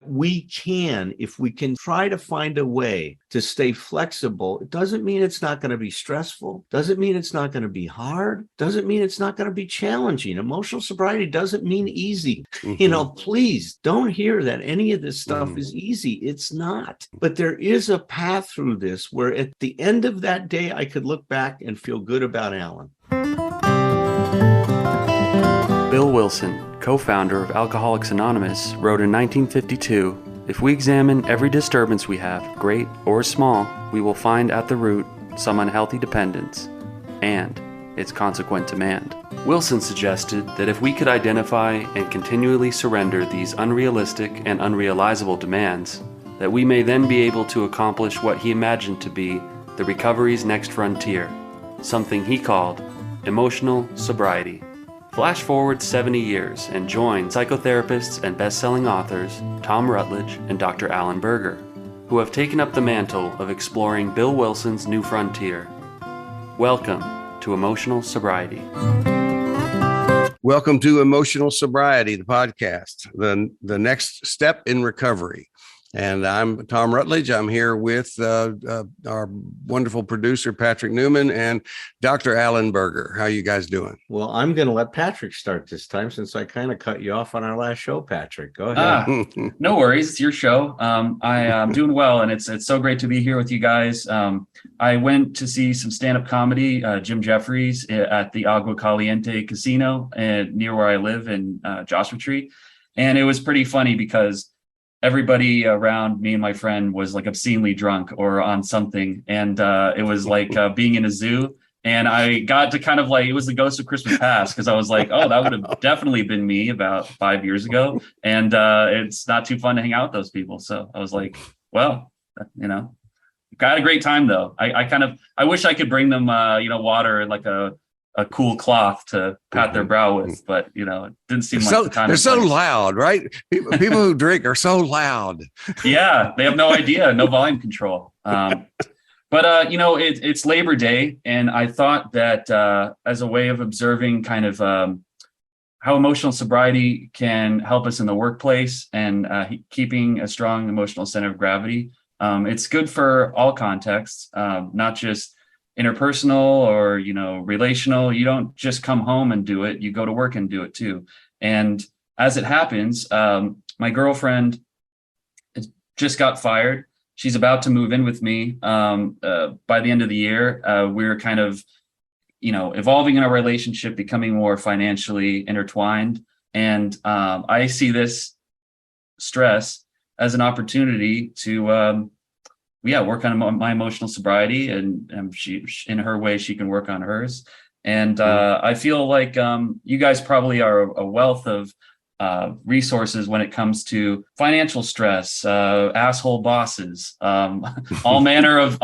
we can, if we can try to find a way to stay flexible, it doesn't mean it's not going to be stressful, doesn't mean it's not going to be hard, doesn't mean it's not going to be challenging. Emotional sobriety doesn't mean easy. Please don't hear that any of this stuff is easy. It's not. But there is a path through this where at the end of that day, I could look back and feel good about Allen. Bill Wilson, co-founder of Alcoholics Anonymous, wrote in 1952, "If we examine every disturbance we have, great or small, we will find at the root some unhealthy dependence and its consequent demand." Wilson suggested that if we could identify and continually surrender these unrealistic and unrealizable demands, that we may then be able to accomplish what he imagined to be the recovery's next frontier, something he called emotional sobriety. Flash forward 70 years and join psychotherapists and best-selling authors Thom Rutledge and Dr. Allen Berger, who have taken up the mantle of exploring Bill Wilson's new frontier. Welcome to Emotional Sobriety. Welcome to Emotional Sobriety, the podcast, the next step in recovery. And I'm Thom Rutledge. I'm here with our wonderful producer, Patrick Newman, and Dr. Allen Berger. How you guys doing? Well, I'm going to let Patrick start this time since I kind of cut you off on our last show, Patrick. Go ahead. No worries. It's your show. I am doing well, and it's so great to be here with you guys. I went to see some stand-up comedy, Jim Jeffries, at the Agua Caliente Casino near where I live in Joshua Tree. And it was pretty funny because everybody around me and my friend was like obscenely drunk or on something. And it was like being in a zoo. And I got to kind of like, it was the ghost of Christmas past, because I was like, oh, that would have definitely been me about 5 years ago. And it's not too fun to hang out with those people. So I was like, well, I had a great time though. I wish I could bring them, water and like a cool cloth to pat their brow with, but it didn't seem like the time. They're so loud, right? People who drink are so loud. Yeah, they have no idea, no volume control. But it's Labor Day, and I thought that as a way of observing kind of how emotional sobriety can help us in the workplace and keeping a strong emotional center of gravity. It's good for all contexts, not just interpersonal or, relational. You don't just come home and do it. You go to work and do it too. And as it happens, my girlfriend just got fired. She's about to move in with me by the end of the year. We're kind of, evolving in our relationship, becoming more financially intertwined. And I see this stress as an opportunity to work on my emotional sobriety, and she, in her way, she can work on hers. And I feel like you guys probably are a wealth of resources when it comes to financial stress, asshole bosses, all manner of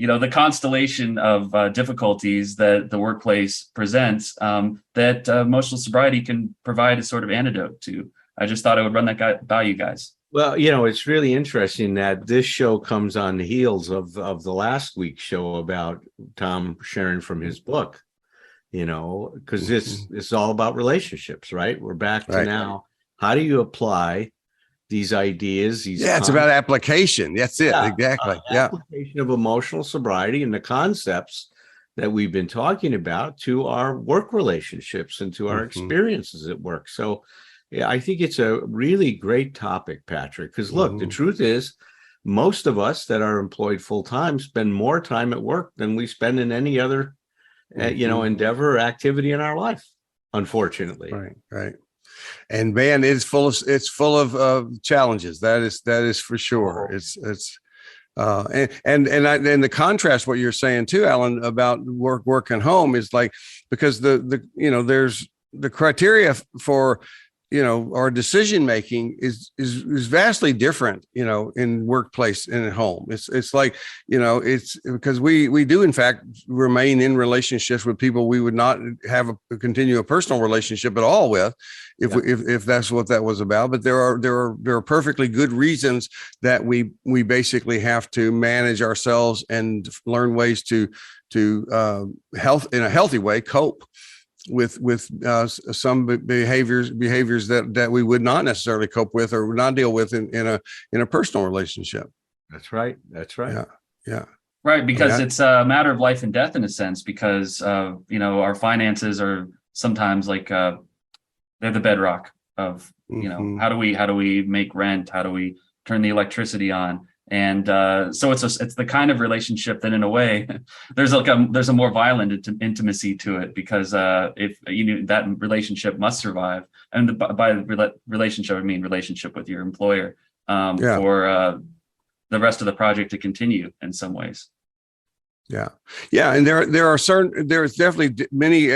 the constellation of difficulties that the workplace presents, that emotional sobriety can provide a sort of antidote to. I just thought I would run that by you guys. Well, it's really interesting that this show comes on the heels of the last week's show about Thom sharing from his book, because it's all about relationships, right? We're back to now. How do you apply these ideas? It's about application. That's it. Exactly. Application of emotional sobriety and the concepts that we've been talking about to our work relationships and to our experiences at work. So yeah, I think it's a really great topic, Patrick, because look, the truth is most of us that are employed full time spend more time at work than we spend in any other, endeavor or activity in our life, unfortunately. Right. And man, it's full of challenges. That is for sure. It's and the contrast, what you're saying too, Allen, about work and home is like, because there's the criteria for our decision making is vastly different, in workplace and at home. It's like, it's because we do in fact remain in relationships with people we would not have continue a personal relationship at all with, if that's what that was about. But there are perfectly good reasons that we basically have to manage ourselves and learn ways to health in a healthy way, cope. some behaviors that we would not necessarily cope with or would not deal with in a personal relationship. That's right. That's right. Yeah. Yeah. Right, because it's a matter of life and death in a sense, because our finances are sometimes like they're the bedrock of how do we make rent, how do we turn the electricity on, and so it's the kind of relationship that in a way there's a more violent intimacy to it, because if that relationship must survive, and by relationship I mean relationship with your employer, for the rest of the project to continue in some ways. Yeah. Yeah. And there's definitely many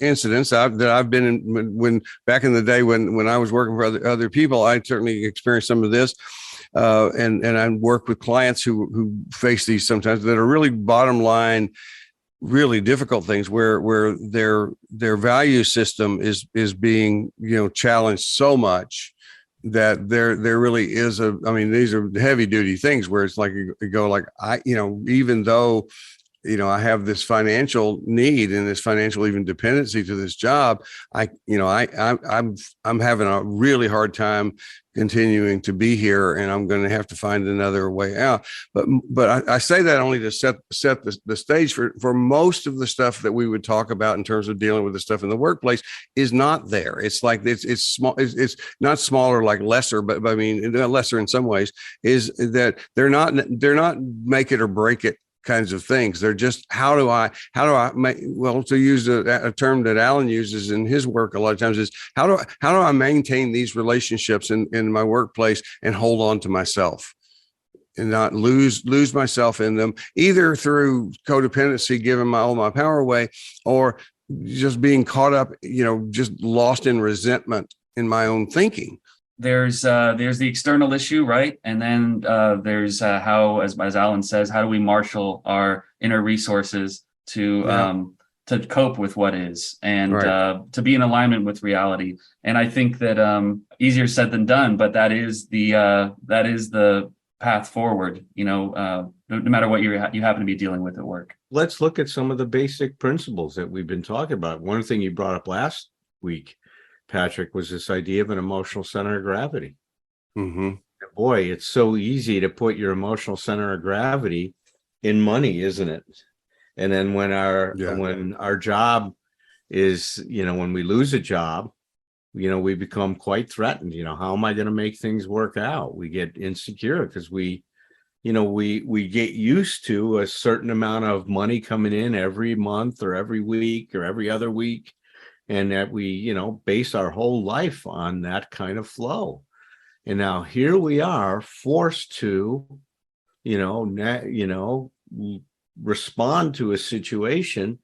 incidents that I've been in when back in the day when I was working for other people. I certainly experienced some of this. And I work with clients who face these sometimes that are really bottom line, really difficult things where their value system is being, challenged so much that there really is these are heavy duty things where it's like you go like, even though, I have this financial need and this financial even dependency to this job, I'm having a really hard time continuing to be here, and I'm going to have to find another way out. But I say that only to set the stage for most of the stuff that we would talk about in terms of dealing with the stuff in the workplace is not there. It's like it's small. It's not smaller, like lesser, but I mean lesser in some ways. Is that they're not make it or break it kinds of things. They're just how do I make, well, to use a term that Allen uses in his work a lot of times, is how do I maintain these relationships in my workplace and hold on to myself and not lose myself in them, either through codependency, giving all my power away, or just being caught up, just lost in resentment in my own thinking. There's the external issue, right? And then there's how, as Allen says, how do we marshal our inner resources to cope with what is, and to be in alignment with reality. And I think that easier said than done, but that is the path forward. No matter what you happen to be dealing with at work. Let's look at some of the basic principles that we've been talking about. One thing you brought up last week, Patrick, was this idea of an emotional center of gravity. Mm-hmm. Boy, it's so easy to put your emotional center of gravity in money, isn't it? And then when our job is, when we lose a job, we become quite threatened. How am I going to make things work out? We get insecure because we get used to a certain amount of money coming in every month or every week or every other week. And that we, base our whole life on that kind of flow. And now here we are forced to, respond to a situation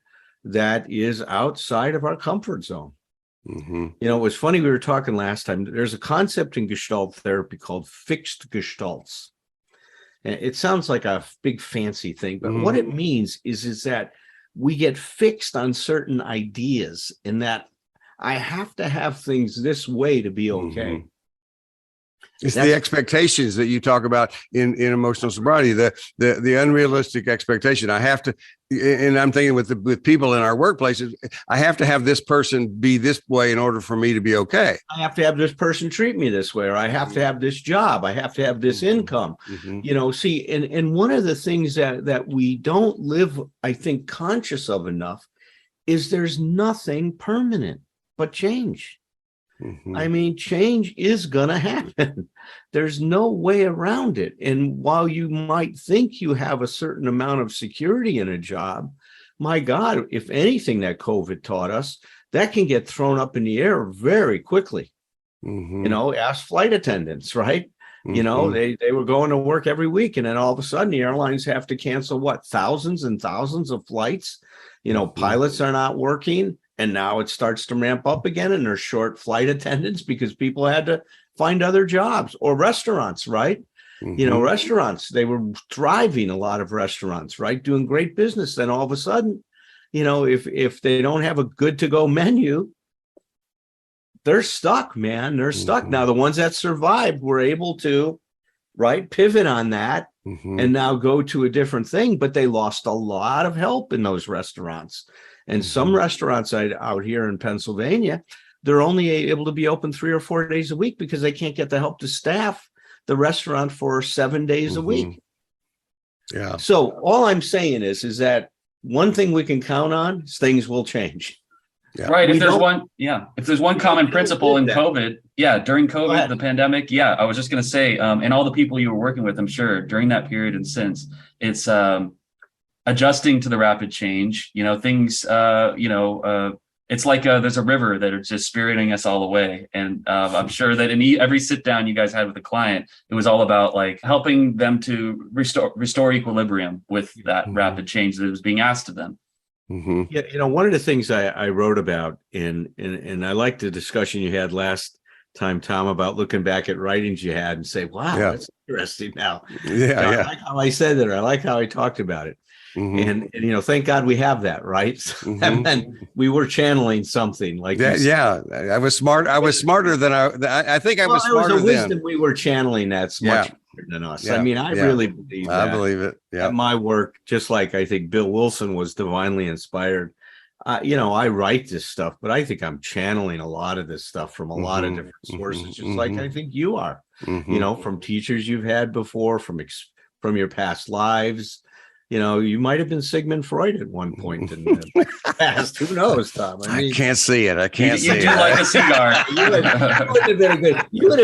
that is outside of our comfort zone. Mm-hmm. It was funny, we were talking last time, there's a concept in Gestalt therapy called fixed gestalts. And it sounds like a big fancy thing, but what it means is that we get fixed on certain ideas, in that I have to have things this way to be okay. Mm-hmm. It's the expectations that you talk about in emotional sobriety, the unrealistic expectation. I have to, and I'm thinking with people in our workplaces, I have to have this person be this way in order for me to be okay. I have to have this person treat me this way, or I have to have this job. I have to have this income. Mm-hmm. And one of the things that we don't live, I think, conscious of enough is there's nothing permanent but change. Mm-hmm. I mean, change is going to happen. There's no way around it. And while you might think you have a certain amount of security in a job, my God, if anything that COVID taught us, that can get thrown up in the air very quickly. Mm-hmm. Ask flight attendants, right? Mm-hmm. They were going to work every week, and then all of a sudden the airlines have to cancel thousands and thousands of flights. Pilots are not working. And now it starts to ramp up again, and there's short flight attendants because people had to find other jobs, or restaurants, right? Mm-hmm. Restaurants, they were thriving, a lot of restaurants, right? Doing great business. Then all of a sudden, if they don't have a good to go menu, they're stuck, man. They're stuck. Mm-hmm. Now, the ones that survived were able to, pivot on that. Mm-hmm. And now go to a different thing, but they lost a lot of help in those restaurants. And some restaurants out here in Pennsylvania, they're only able to be open 3 or 4 days a week because they can't get the help to staff the restaurant for 7 days a week. Yeah. So all I'm saying is that one thing we can count on is things will change. Yeah. Right. We If there's don't- if there's one common principle in that. COVID, during Go COVID, ahead. the pandemic, I was just going to say, and all the people you were working with, I'm sure during that period and since, it's adjusting to the rapid change, things, it's like there's a river that is just spiriting us all away. And I'm sure that in every sit down you guys had with a client, it was all about like helping them to restore equilibrium with that rapid change that was being asked of them. Yeah, one of the things I wrote about and I like the discussion you had last time, Tom, about looking back at writings you had and say, wow, that's interesting now. I like how I said that, or I like how I talked about it. And thank God we have that, right? And then we were channeling something like that. Yeah, I was smart. I was smarter than I think I was smarter it was a wisdom then. we were channeling that's much better than us. I mean, I really believe that. I believe it. Yeah. My work, just like I think Bill Wilson was divinely inspired. I write this stuff, but I think I'm channeling a lot of this stuff from a lot of different sources, just like I think you are. From teachers you've had before, from your past lives. You might have been Sigmund Freud at one point in the past. Who knows, Tom? I can't see it. I can't see it. You do like a cigar. You would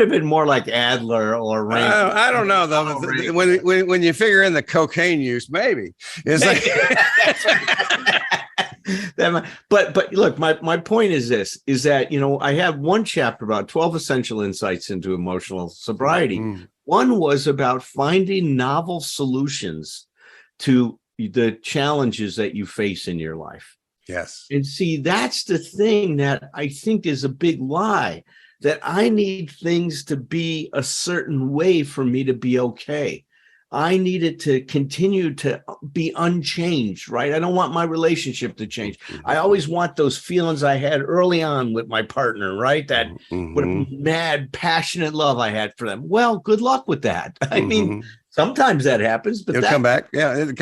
have been more like Adler or Ray. I don't know though. When you figure in the cocaine use, maybe it's like. But look, my point is this: is that I have one chapter about 12 essential insights into emotional sobriety. One was about finding novel solutions to the challenges that you face in your life. Yes. And see, that's the thing that I think is a big lie, that I need things to be a certain way for me to be okay. I need it to continue to be unchanged, right? I don't want my relationship to change. I always want those feelings I had early on with my partner, right? That mad, passionate love I had for them. Well, good luck with that. I mean, sometimes that happens, but it'll come back. Yeah, it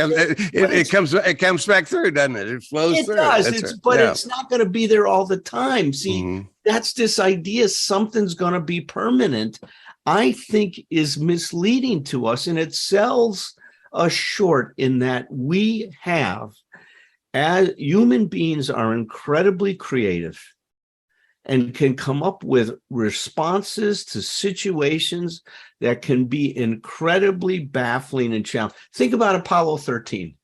comes back through, doesn't it? It flows through. It does. It's not going to be there all the time. See, that's this idea something's going to be permanent, I think is misleading to us, and it sells us short in that we have, as human beings, are incredibly creative and can come up with responses to situations that can be incredibly baffling and challenging. Think about Apollo 13.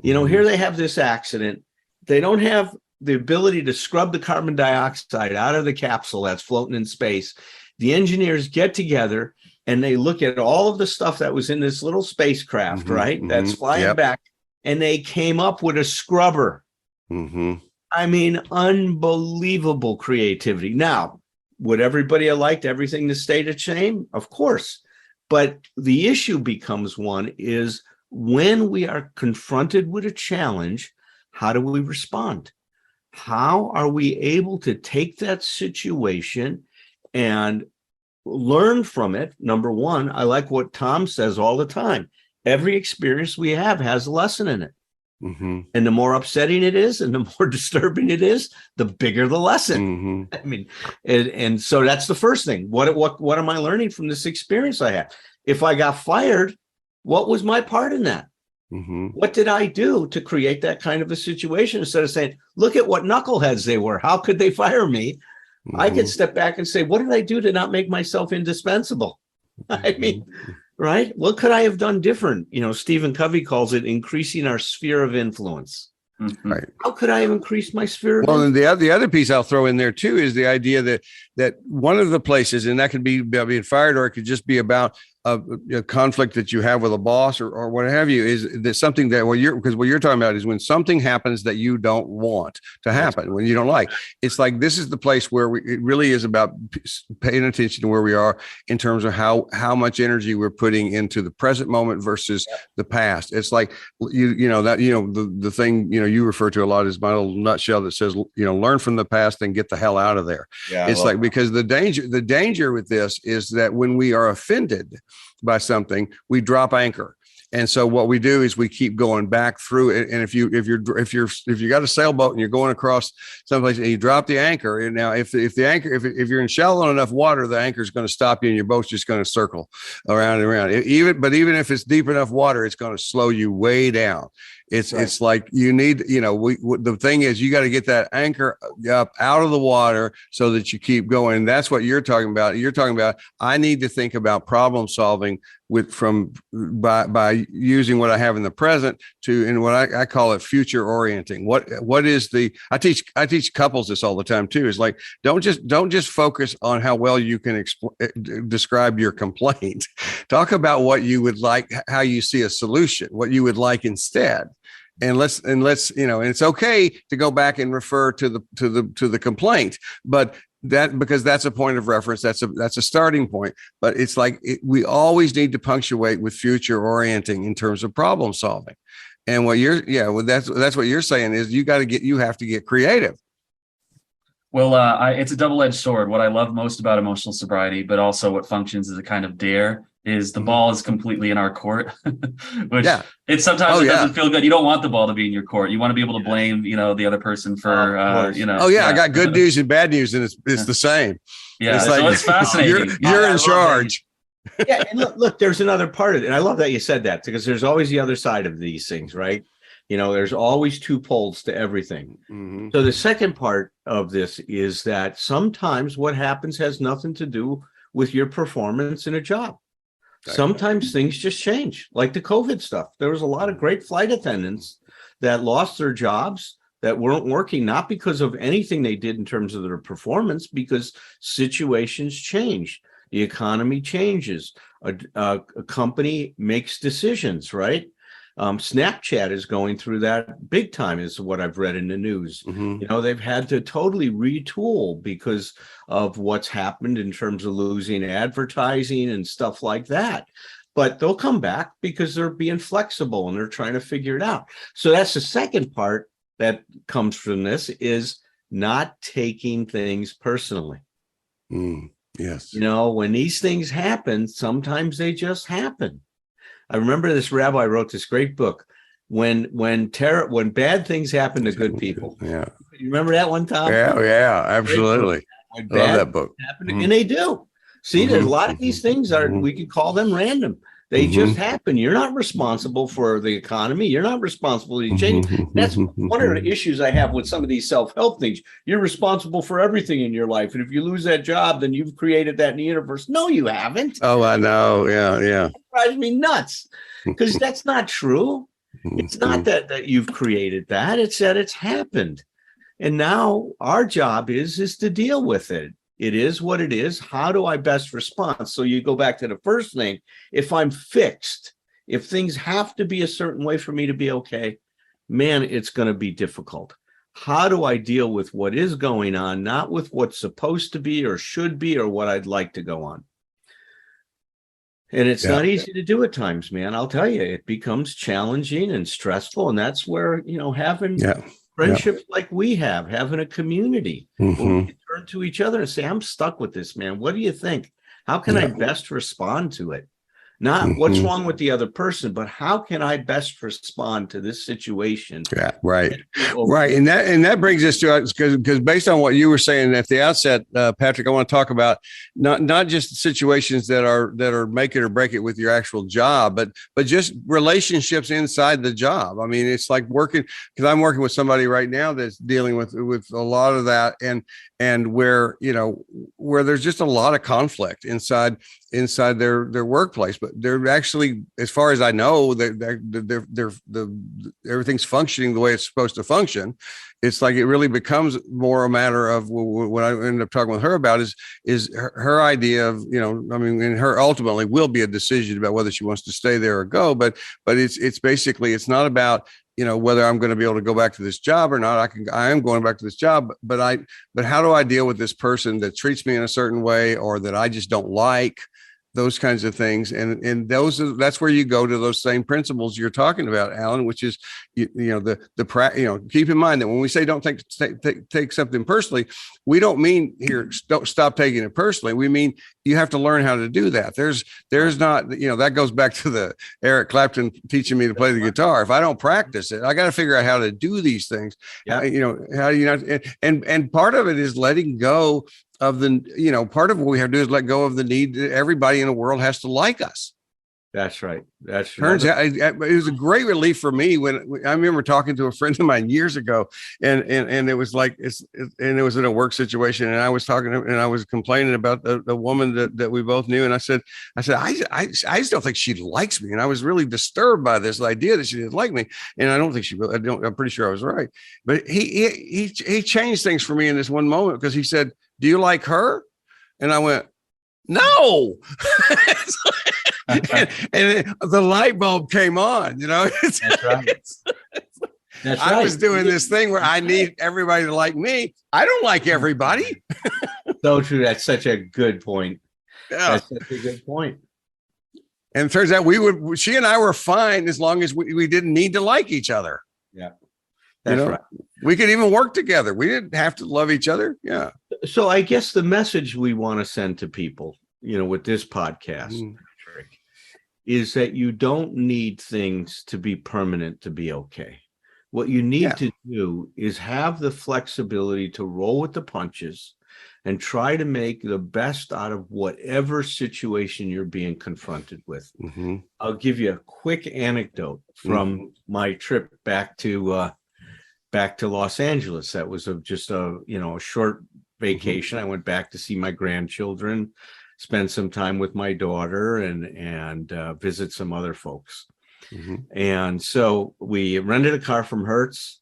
Here they have this accident. They don't have the ability to scrub the carbon dioxide out of the capsule that's floating in space. The engineers get together and they look at all of the stuff that was in this little spacecraft, right? That's flying back. And they came up with a scrubber. I mean, unbelievable creativity. Now, would everybody have liked everything to stay the same? Of course. But the issue becomes one is when we are confronted with a challenge, how do we respond? How are we able to take that situation and learn from it? Number one, I like what Tom says all the time. Every experience we have has a lesson in it. And the more upsetting it is and the more disturbing it is, the bigger the lesson. I mean, and so that's the first thing. What am I learning from this experience I had? If I got fired, what was my part in that? What did I do to create that kind of a situation? Instead of saying, look at what knuckleheads they were. How could they fire me? I could step back and say, what did I do to not make myself indispensable? I mean, right? What could I have done different? Stephen Covey calls it increasing our sphere of influence. Right. How could I have increased my sphere of influence? influence? And the other piece I'll throw in there too is the idea that one of the places, and that could be about being fired, or it could just be about a conflict that you have with a boss or what have you, is that something that what you're talking about is when something happens that you don't want to happen, when you don't like. It's like this is the place where it really is about paying attention to where we are in terms of how much energy we're putting into the present moment versus the past. It's like the thing you refer to a lot is my little nutshell that says learn from the past and get the hell out of there. Yeah, it's like because the danger with this is that when we are offended by something, we drop anchor. And so what we do is we keep going back through it. And if you got a sailboat and you're going across someplace and you drop the anchor, and now if you're in shallow enough water, the anchor is going to stop you and your boat's just going to circle around and around. Even if it's deep enough water, it's going to slow you way down. It's like you need, the thing is you got to get that anchor up out of the water so that you keep going. And that's what you're talking about. You're talking about, I need to think about problem solving by using what I have in the present and what I call it future orienting. What is I teach couples this all the time too, is like, don't just focus on how well you can describe your complaint. Talk about what you would like, how you see a solution, what you would like instead. And let's, and it's okay to go back and refer to the complaint, but because that's a point of reference, that's a starting point. But it's like we always need to punctuate with future orienting in terms of problem solving. And that's what you're saying is you have to get creative. Well, it's a double-edged sword. What I love most about emotional sobriety, but also what functions as a kind of dare, is the ball is completely in our court, which it sometimes doesn't feel good. You don't want the ball to be in your court. You want to be able to blame, the other person for, I got good news and bad news, and it's the same. Yeah, it's so it's fascinating. You're in charge. Yeah, and look, there's another part of it, and I love that you said that, because there's always the other side of these things, right? There's always two poles to everything. Mm-hmm. So the second part of this is that sometimes what happens has nothing to do with your performance in a job. Sometimes things just change, like the COVID stuff. There was a lot of great flight attendants that lost their jobs, that weren't working, not because of anything they did in terms of their performance, because situations change. The economy changes. A company makes decisions, right? Snapchat is going through that big time, is what I've read in the news. Mm-hmm. They've had to totally retool because of what's happened in terms of losing advertising and stuff like that. But they'll come back because they're being flexible and they're trying to figure it out. So that's the second part that comes from this, is not taking things personally. Yes. When these things happen, sometimes they just happen. I remember this rabbi wrote this great book, when bad things happen to good people. Yeah. You remember that one, Tom? Yeah, absolutely. I love that book. And they do. See, there's a lot of these things we could call them random. They just happen. You're not responsible for the economy. You're not responsible for the change. That's one of the issues I have with some of these self-help things. You're responsible for everything in your life. And if you lose that job, then you've created that in the universe. No, you haven't. Oh, I know. Yeah. It drives me nuts, because that's not true. It's not that you've created that. It's that it's happened. And now our job is to deal with it. It is what it is. How do I best respond? So you go back to the first thing. If I'm fixed, if things have to be a certain way for me to be okay, man, it's going to be difficult. How do I deal with what is going on, not with what's supposed to be or should be or what I'd like to go on? And it's not easy to do at times, man. I'll tell you, it becomes challenging and stressful. And that's where, having friendships like we have, having a community where we can turn to each other and say, I'm stuck with this, man. What do you think? How can I best respond to it? Not what's wrong with the other person, but how can I best respond to this situation? Yeah, right. Right. And that brings us to, because based on what you were saying at the outset, Patrick, I want to talk about not just situations that are make it or break it with your actual job, but just relationships inside the job. I mean, it's like working, because I'm working with somebody right now that's dealing with a lot of that, and where there's just a lot of conflict inside their workplace, but they're actually, as far as I know, they're everything's functioning the way it's supposed to function. It's like it really becomes more a matter of what I ended up talking with her about is her idea of, and her ultimately will be a decision about whether she wants to stay there or go. But it's basically, it's not about, whether I'm going to be able to go back to this job or not. I am going back to this job, but how do I deal with this person that treats me in a certain way or that I just don't like? those kinds of things. And that's where you go to those same principles you're talking about, Alan, which is, keep in mind that when we say don't take something personally, we don't mean here, don't stop taking it personally. We mean you have to learn how to do that. There's not, that goes back to the Eric Clapton teaching me to play the guitar. If I don't practice it, I got to figure out how to do these things. Yeah. How do you not, and part of it is letting go of part of what we have to do is let go of the need that everybody in the world has to like us. That's right. Turns out it was a great relief for me when I remember talking to a friend of mine years ago, and it was like and it was in a work situation, and I was talking to, and I was complaining about the woman that we both knew, and I said I just don't think she likes me, and I was really disturbed by this idea that she didn't like me, and I don't think she really. I'm pretty sure I was right, but he changed things for me in this one moment because he said, "Do you like her?" And I went, "No." and the light bulb came on, That's right. That's I right. was doing this thing where I need everybody to like me. I don't like everybody. So true. That's such a good point. Yeah. That's such a good point. And it turns out she and I were fine as long as we didn't need to like each other. Yeah. That's right. We could even work together. We didn't have to love each other. Yeah. So I guess the message we want to send to people, with this podcast, is that you don't need things to be permanent to be okay. What you need to do is have the flexibility to roll with the punches and try to make the best out of whatever situation you're being confronted with. Mm-hmm. I'll give you a quick anecdote from my trip back to Los Angeles. That was just a short vacation. I went back to see my grandchildren, spend some time with my daughter, and visit some other folks. Mm-hmm. And so we rented a car from Hertz.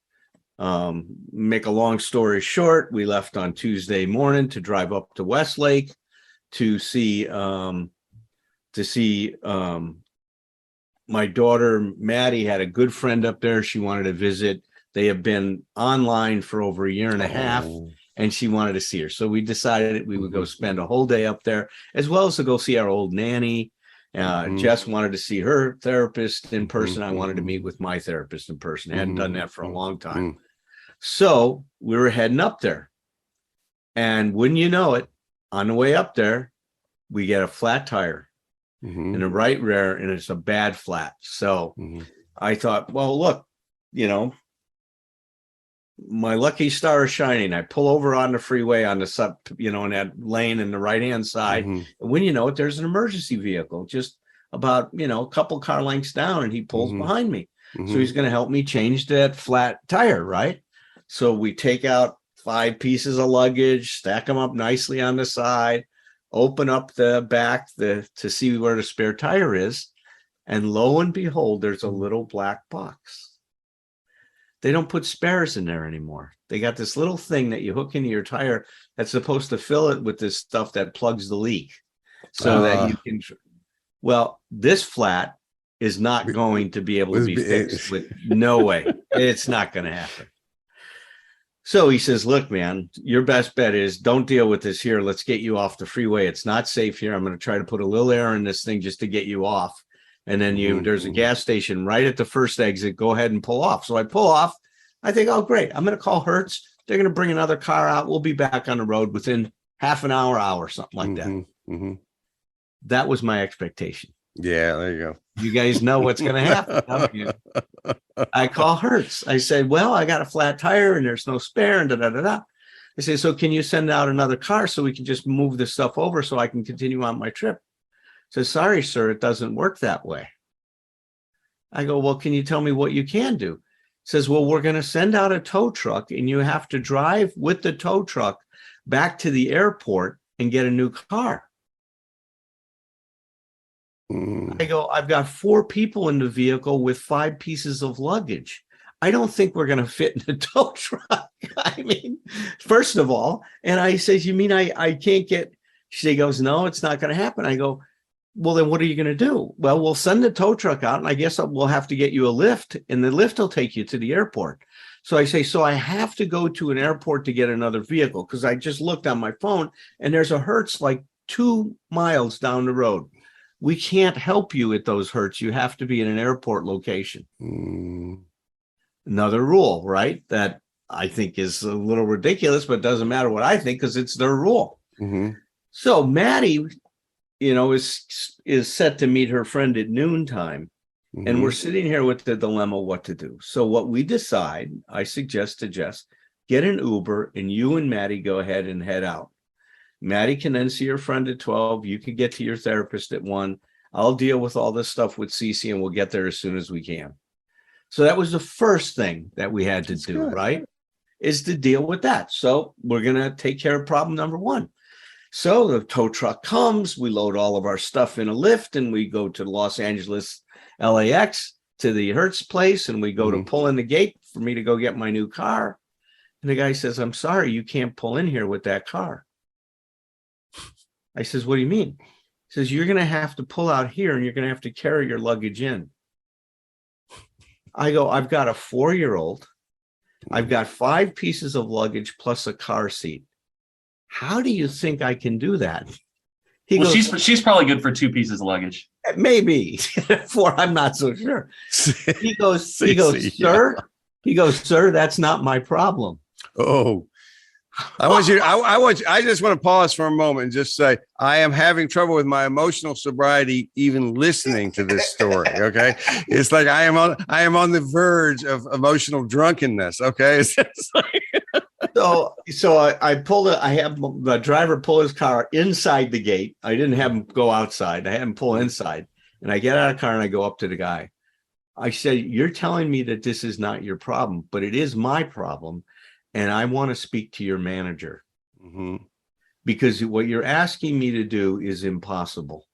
Make a long story short, we left on Tuesday morning to drive up to Westlake to see my daughter Maddie had a good friend up there she wanted to visit. They have been online for over a year and a half. And she wanted to see her. So we decided we would go spend a whole day up there, as well as to go see our old nanny. Jess wanted to see her therapist in person. I wanted to meet with my therapist in person. I hadn't done that for a long time. So we were heading up there. And wouldn't you know it, on the way up there, we get a flat tire in the right rear, and it's a bad flat. So I thought, well, look, my lucky star is shining. I pull over on the freeway on the sub, in that lane in the right-hand side. And when you know it, there's an emergency vehicle just about, a couple car lengths down, and he pulls behind me. So he's going to help me change that flat tire, right? So we take out 5 pieces of luggage, stack them up nicely on the side, open up the back to see where the spare tire is. And lo and behold, there's a little black box. They don't put spares in there anymore. They got this little thing that you hook into your tire that's supposed to fill it with this stuff that plugs the leak so that you can. Well, this flat is not going to be able to be fixed with no way. It's not going to happen. So he says, look, man, your best bet is don't deal with this here. Let's get you off the freeway. It's not safe here. I'm going to try to put a little air in this thing just to get you off. And then there's a gas station right at the first exit. Go ahead and pull off. So I pull off. I think, oh, great. I'm going to call Hertz. They're going to bring another car out. We'll be back on the road within half an hour, something like that. That was my expectation. Yeah, there you go. You guys know what's going to happen. I call Hertz. I said, well, I got a flat tire and there's no spare and da-da-da-da. I say, so can you send out another car so we can just move this stuff over so I can continue on my trip? Says, sorry, sir, it doesn't work that way. I go, well, can you tell me what you can do? Says, well, we're going to send out a tow truck and you have to drive with the tow truck back to the airport and get a new car. I go, I've got 4 people in the vehicle with 5 pieces of luggage. I don't think we're going to fit in the tow truck. I mean, first of all, and I says, you mean I can't get, she goes, no, it's not going to happen. I go, well, then what are you going to do? Well, we'll send the tow truck out and I guess we'll have to get you a lift and the lift will take you to the airport. So I say, so I have to go to an airport to get another vehicle because I just looked on my phone and there's a Hertz like 2 miles down the road. We can't help you at those Hertz. You have to be in an airport location. Another rule, right? That I think is a little ridiculous, but it doesn't matter what I think because it's their rule. So Maddie, is set to meet her friend at noontime. And we're sitting here with the dilemma what to do. So what we decide, I suggest to Jess, get an Uber and you and Maddie go ahead and head out. Maddie can then see her friend at 12. You can get to your therapist at 1. I'll deal with all this stuff with Cece and we'll get there as soon as we can. So that was the first thing that we had to do, right? Is to deal with that. So we're going to take care of problem number 1. So the tow truck comes, we load all of our stuff in a lift and we go to Los Angeles, LAX to the Hertz place. And we go to pull in the gate for me to go get my new car. And the guy says, I'm sorry, you can't pull in here with that car. I says, what do you mean? He says, you're going to have to pull out here and you're going to have to carry your luggage in. I go, I've got a 4-year-old. I've got 5 pieces of luggage plus a car seat. How do you think I can do that? He goes, she's probably good for 2 pieces of luggage. Maybe 4. I'm not so sure. He goes, sir. He goes, sir, that's not my problem. Oh, I just want to pause for a moment and just say, I am having trouble with my emotional sobriety, even listening to this story. Okay. It's like, I am on the verge of emotional drunkenness. Okay. It's like, So I have the driver pull his car inside the gate. I didn't have him go outside. I had him pull inside and I get out of the car and I go up to the guy. I said, you're telling me that this is not your problem, but it is my problem. And I want to speak to your manager because what you're asking me to do is impossible.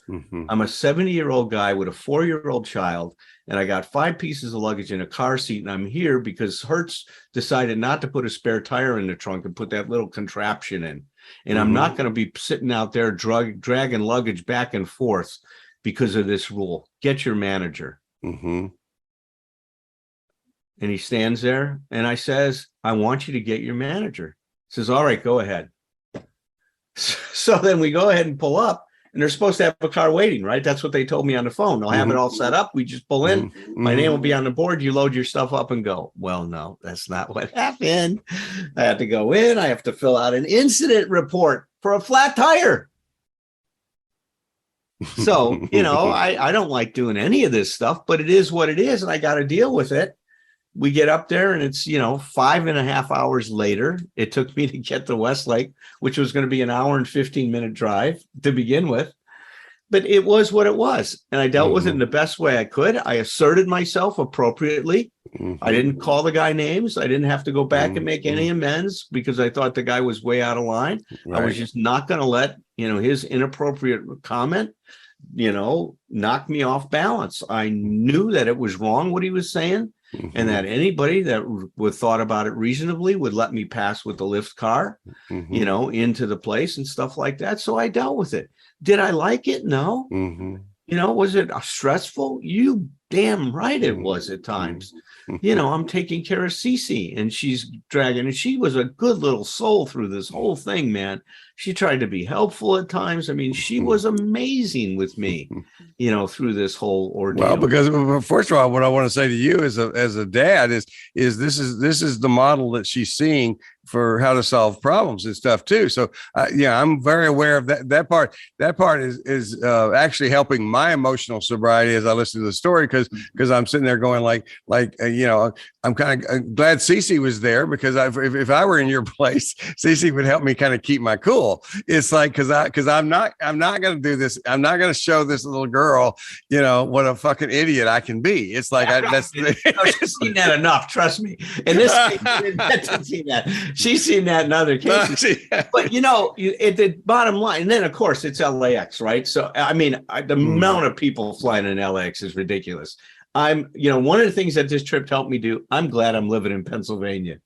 I'm a 70-year-old guy with a 4-year-old child, and I got 5 pieces of luggage in a car seat. And I'm here because Hertz decided not to put a spare tire in the trunk and put that little contraption in. And I'm not going to be sitting out there dragging luggage back and forth because of this rule. Get your manager. And he stands there and I says, I want you to get your manager. He says, all right, go ahead. So then we go ahead and pull up and they're supposed to have a car waiting, right? That's what they told me on the phone. They'll have it all set up. We just pull in. My name will be on the board. You load your stuff up and go. Well, no, that's not what happened. I have to go in. I have to fill out an incident report for a flat tire. So, I don't like doing any of this stuff, but it is what it is. And I got to deal with it. We get up there and it's, 5.5 hours later. It took me to get to Westlake, which was going to be an hour and 15-minute drive to begin with. But it was what it was. And I dealt with it in the best way I could. I asserted myself appropriately. I didn't call the guy names. I didn't have to go back and make any amends because I thought the guy was way out of line. Right. I was just not going to let, his inappropriate comment, knock me off balance. I knew that it was wrong what he was saying. And that anybody that would thought about it reasonably would let me pass with the lift car, into the place and stuff like that. So I dealt with it. Did I like it? No. Was it stressful? You damn right it was at times. I'm taking care of Cece and she's dragging, and she was a good little soul through this whole thing, man. She tried to be helpful at times. I mean, she was amazing with me, through this whole ordeal. Well, because first of all, what I want to say to you as a dad is this is the model that she's seeing for how to solve problems and stuff too. So I'm very aware of that part. That part is actually helping my emotional sobriety as I listen to the story because I'm sitting there going I'm kind of glad Cece was there because if I were in your place, Cece would help me kind of keep my cool. It's like because I'm not going to do this. I'm not going to show this little girl what a fucking idiot I can be. It's like she's seen that enough. Trust me. And this hasn't seen that. She's seen that in other cases. But at the bottom line, and then of course it's LAX, right? So I mean, the amount of people flying in LAX is ridiculous. One of the things that this trip helped me do, I'm glad I'm living in Pennsylvania.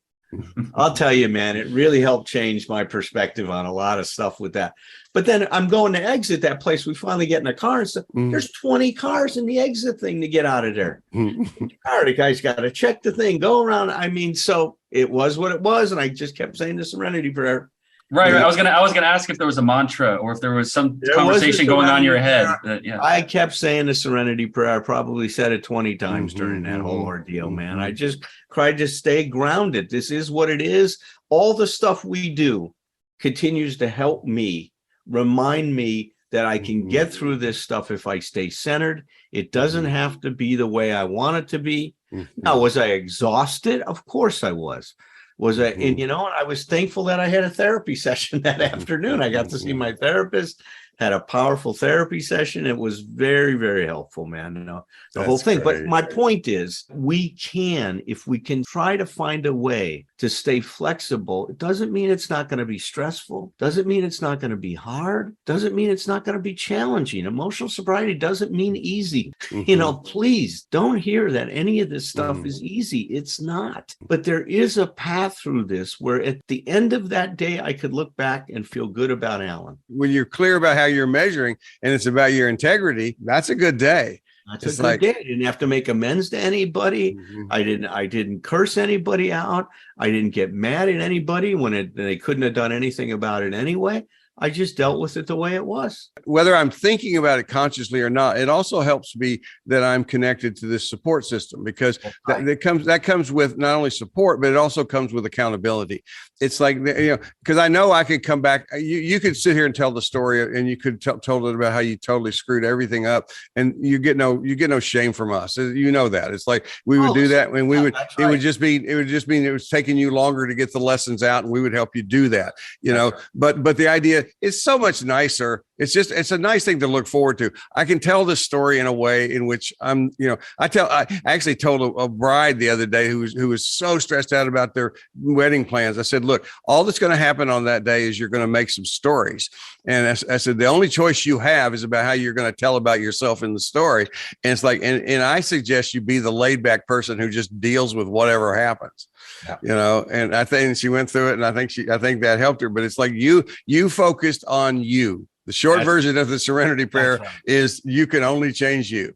I'll tell you, man, it really helped change my perspective on a lot of stuff with that. But then I'm going to exit that place. We finally get in a car and stuff. There's 20 cars in the exit thing to get out of there. The guy's got to check the thing, go around. I mean, so it was what it was. And I just kept saying the serenity prayer. Right. I was gonna ask if there was a mantra or if there was some conversation going on in your head. Yeah. I kept saying the serenity prayer. I probably said it 20 times during that whole Mm-hmm. ordeal, man. I just tried to stay grounded. This is what it is. All the stuff we do continues to help me, remind me that I can get through this stuff if I stay centered. It doesn't have to be the way I want it to be. Now, was I exhausted? Of course I was. Was I, and you know, I was thankful that I had a therapy session that afternoon. I got to see my therapist, had a powerful therapy session. It was very, very helpful, man. You know, the whole thing. Great. But my point is, we can, if we can try to find a way to stay flexible, it doesn't mean it's not going to be stressful. Doesn't mean it's not going to be hard. Doesn't mean it's not going to be challenging. Emotional sobriety doesn't mean easy. You know, please don't hear that any of this stuff is easy. It's not. But there is a path through this where at the end of that day, I could look back and feel good about Allen. When you're clear about how you're measuring and it's about your integrity, that's a good day. That's a good day. I didn't have to make amends to anybody. I didn't curse anybody out. I didn't get mad at anybody when they couldn't have done anything about it anyway. I just dealt with it the way it was. Whether I'm thinking about it consciously or not, it also helps me that I'm connected to this support system, because that comes with not only support, but it also comes with accountability. It's like, you know, because I know I could come back. You could sit here and tell the story, and you could tell it about how you totally screwed everything up, and you get no shame from us. You know that. It's like we would do that, and it would just mean it was taking you longer to get the lessons out, and we would help you do that. You know, but the idea. It's so much nicer. It's a nice thing to look forward to. I can tell this story in a way in which I actually told a bride the other day who was so stressed out about their wedding plans. I said, look, all that's going to happen on that day is you're going to make some stories. And I said, the only choice you have is about how you're going to tell about yourself in the story. And it's like, and I suggest you be the laid back person who just deals with whatever happens. Yeah. You know, and I think she went through it, and I think that helped her. But it's like you focused on you. The short version of the serenity prayer is you can only change you.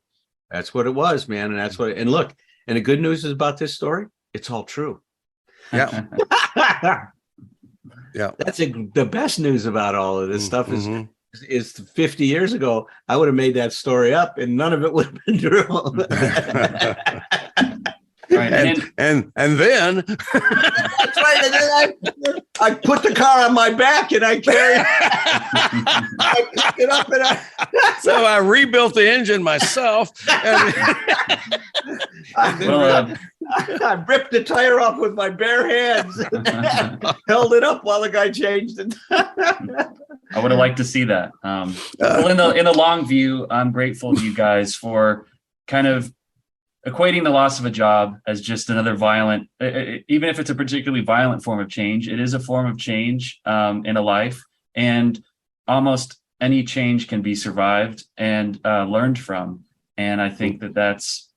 That's what it was, man. And look, and the good news is about this story, it's all true. Yeah. Yeah. That's the best news about all of this stuff is 50 years ago, I would have made that story up and none of it would have been true. Right. And then that's right. And then I put the car on my back and I carried I picked it up and so I rebuilt the engine myself. I ripped the tire off with my bare hands, held it up while the guy changed it. I would have liked to see that. Well, in the long view, I'm grateful to you guys for kind of equating the loss of a job as just another violent, even if it's a particularly violent form of change, it is a form of change in a life, and almost any change can be survived and learned from. And I think that's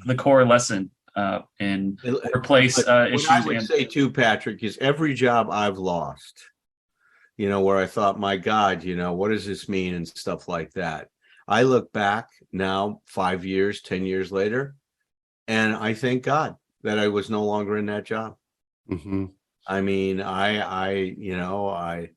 the core lesson in replace issues. What I would say too, Patrick, is every job I've lost, you know, where I thought, my God, you know, what does this mean and stuff like that. I look back now 5 years, 10 years later, and I thank God that I was no longer in that job. I mean, I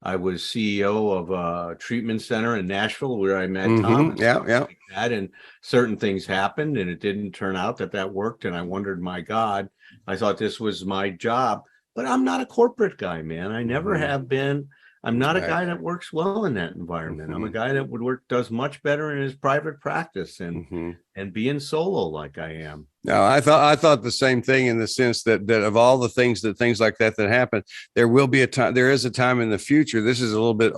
was CEO of a treatment center in Nashville where I met Tom. Like that, and certain things happened and it didn't turn out that worked. And I wondered, my God, I thought this was my job, but I'm not a corporate guy, man. I never have been. I'm not a guy that works well in that environment. I'm a guy that does much better in his private practice and being solo like I am. No, I thought the same thing, in the sense that of all the things like that happen, there will be a time. There is a time in the future. This is a little bit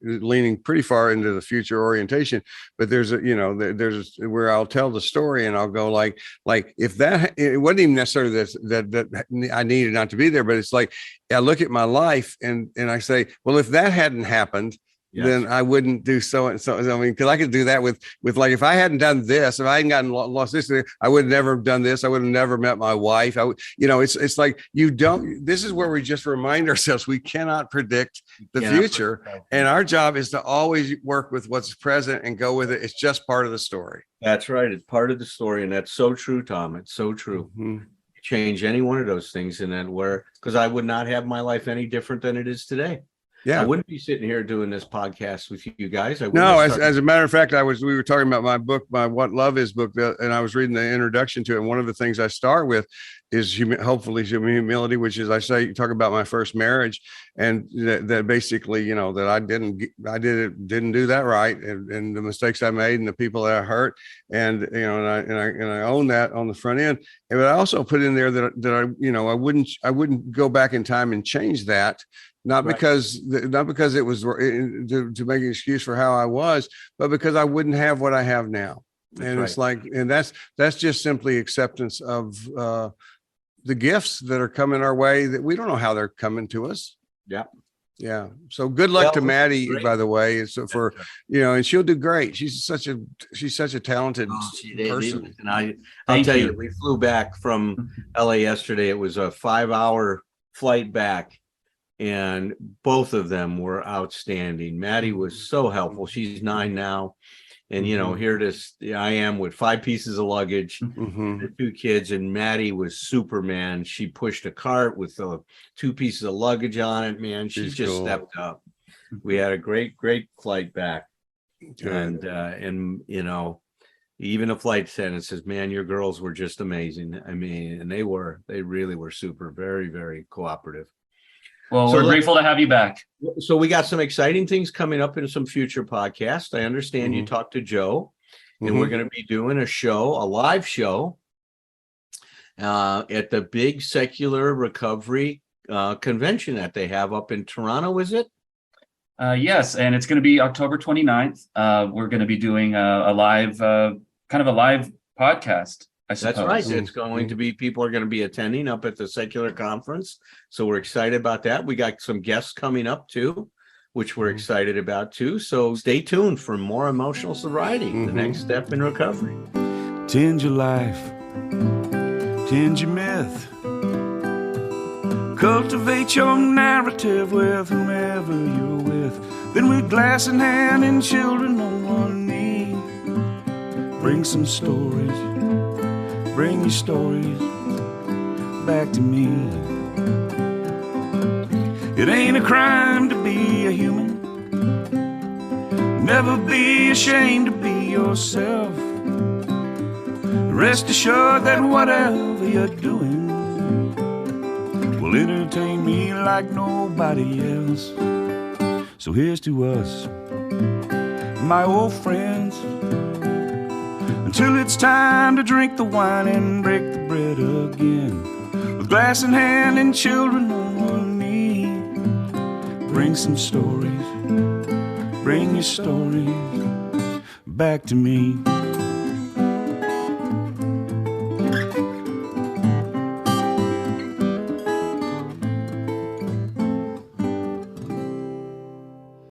leaning pretty far into the future orientation, but there's where I'll tell the story and I'll go like if that, it wasn't even necessarily that I needed not to be there, but it's like I look at my life and I say, well, if that hadn't happened, then I wouldn't do so and so. I mean, because I could do that with like, if I hadn't done this, if I hadn't lost this, I would never have done this. I would have never met my wife. It's like this is where we just remind ourselves we cannot predict the future. And our job is to always work with what's present and go with it. It's just part of the story. That's right. It's part of the story. And that's so true, Tom. It's so true. change any one of those things, and then because I would not have my life any different than it is today. Yeah. I wouldn't be sitting here doing this podcast with you guys. No, as a matter of fact, we were talking about my book, my What Love Is book, and I was reading the introduction to it. And one of the things I start with is hopefully humility, which is, I say, you talk about my first marriage, and that basically, you know, that I didn't do that right, and the mistakes I made and the people that I hurt, and you know, and I own that on the front end. But I also put in there that I, you know, I wouldn't go back in time and change that. Not because it was to make an excuse for how I was, but because I wouldn't have what I have now. And it's like, and that's just simply acceptance of the gifts that are coming our way that we don't know how they're coming to us. Yeah. Yeah. So good luck to Maddie, by the way. So for, you know, and she'll do great. She's such a talented person. And I'll tell you, we flew back from LA yesterday. It was a 5-hour flight back. And both of them were outstanding. Maddie was so helpful. She's 9 now. And, you know, here I am with 5 pieces of luggage, the 2 kids, and Maddie was Superman. She pushed a cart with 2 pieces of luggage on it, man. She's just cool. Stepped up. We had a great flight back. And you know, even the flight attendant says, man, your girls were just amazing. I mean, and they really were super, very, very cooperative. Well, we're grateful to have you back. So we got some exciting things coming up in some future podcasts. I understand you talked to Joe, and we're going to be doing a live show at the big secular recovery convention that they have up in Toronto, is it? Yes, and it's going to be October 29th. We're going to be doing a live, kind of a live podcast. That's right. It's going to be, people are going to be attending up at the secular conference. So we're excited about that. We got some guests coming up too, which we're excited about too. So stay tuned for more Emotional Sobriety, the next step in recovery. Tend your life, tend your myth, cultivate your narrative with whomever you're with. Then with glass in hand and children on one knee, bring some stories. Bring your stories back to me. It ain't a crime to be a human. Never be ashamed to be yourself. Rest assured that whatever you're doing will entertain me like nobody else. So here's to us, my old friends, until it's time to drink the wine and break the bread again. With glass in hand and children on one knee, bring some stories, bring your stories back to me.